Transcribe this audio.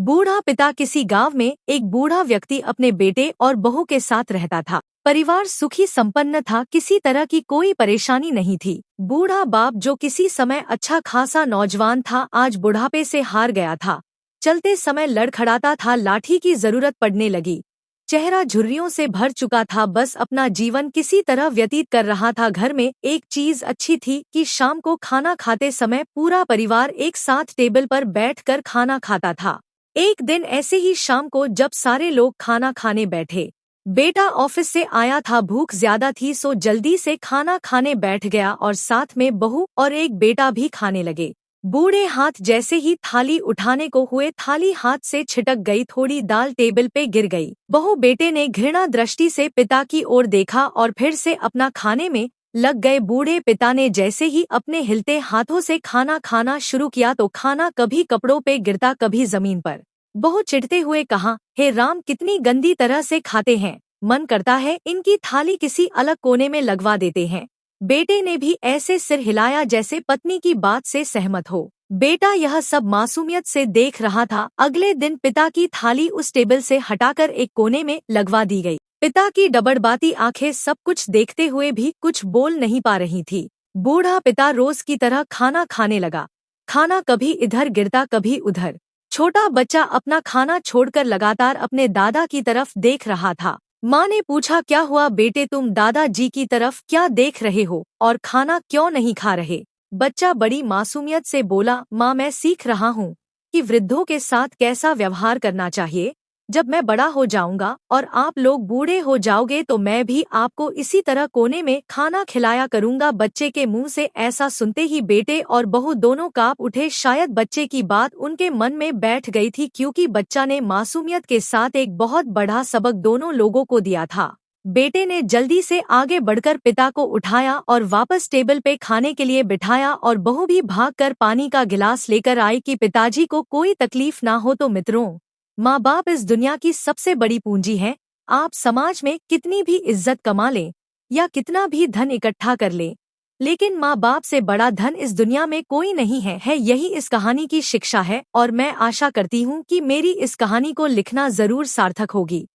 बूढ़ा पिता। किसी गांव में एक बूढ़ा व्यक्ति अपने बेटे और बहू के साथ रहता था। परिवार सुखी संपन्न था, किसी तरह की कोई परेशानी नहीं थी। बूढ़ा बाप, जो किसी समय अच्छा खासा नौजवान था, आज बुढ़ापे से हार गया था। चलते समय लड़खड़ाता था, लाठी की जरूरत पड़ने लगी। चेहरा झुर्रियों से भर चुका था, बस अपना जीवन किसी तरह व्यतीत कर रहा था। घर में एक चीज अच्छी थी कि शाम को खाना खाते समय पूरा परिवार एक साथ टेबल पर बैठकर खाना खाता था। एक दिन ऐसे ही शाम को जब सारे लोग खाना खाने बैठे, बेटा ऑफिस से आया था, भूख ज्यादा थी सो जल्दी से खाना खाने बैठ गया और साथ में बहू और एक बेटा भी खाने लगे। बूढ़े हाथ जैसे ही थाली उठाने को हुए, थाली हाथ से छिटक गई, थोड़ी दाल टेबल पे गिर गई। बहू बेटे ने घृणा दृष्टि से पिता की ओर देखा और फिर से अपना खाने में लग गए। बूढ़े पिता ने जैसे ही अपने हिलते हाथों से खाना खाना शुरू किया तो खाना कभी कपड़ों पे गिरता, कभी जमीन पर। बहू चिढ़ते हुए कहा, हे राम, कितनी गंदी तरह से खाते हैं, मन करता है इनकी थाली किसी अलग कोने में लगवा देते हैं। बेटे ने भी ऐसे सिर हिलाया जैसे पत्नी की बात से सहमत हो। बेटा यह सब मासूमियत से देख रहा था। अगले दिन पिता की थाली उस टेबल से हटाकर एक कोने में लगवा दी गई। पिता की डबडबाती आंखें सब कुछ देखते हुए भी कुछ बोल नहीं पा रही थी। बूढ़ा पिता रोज की तरह खाना खाने लगा। खाना कभी इधर गिरता, कभी उधर। छोटा बच्चा अपना खाना छोड़कर लगातार अपने दादा की तरफ देख रहा था। माँ ने पूछा, क्या हुआ बेटे, तुम दादाजी की तरफ क्या देख रहे हो और खाना क्यों नहीं खा रहे? बच्चा बड़ी मासूमियत से बोला, माँ, मैं सीख रहा हूँ कि वृद्धों के साथ कैसा व्यवहार करना चाहिए। जब मैं बड़ा हो जाऊंगा और आप लोग बूढ़े हो जाओगे तो मैं भी आपको इसी तरह कोने में खाना खिलाया करूंगा। बच्चे के मुंह से ऐसा सुनते ही बेटे और बहू दोनों कांप उठे। शायद बच्चे की बात उनके मन में बैठ गई थी, क्योंकि बच्चा ने मासूमियत के साथ एक बहुत बड़ा सबक दोनों लोगों को दिया था। बेटे ने जल्दी से आगे बढ़कर पिता को उठाया और वापस टेबल पे खाने के लिए बिठाया और बहू भी भागकर पानी का गिलास लेकर आई कि पिताजी को कोई तकलीफ ना हो। तो मित्रों, माँ बाप इस दुनिया की सबसे बड़ी पूंजी है। आप समाज में कितनी भी इज्जत कमा लें या कितना भी धन इकट्ठा कर लें, लेकिन माँ बाप से बड़ा धन इस दुनिया में कोई नहीं है। यही इस कहानी की शिक्षा है और मैं आशा करती हूँ कि मेरी इस कहानी को लिखना जरूर सार्थक होगी।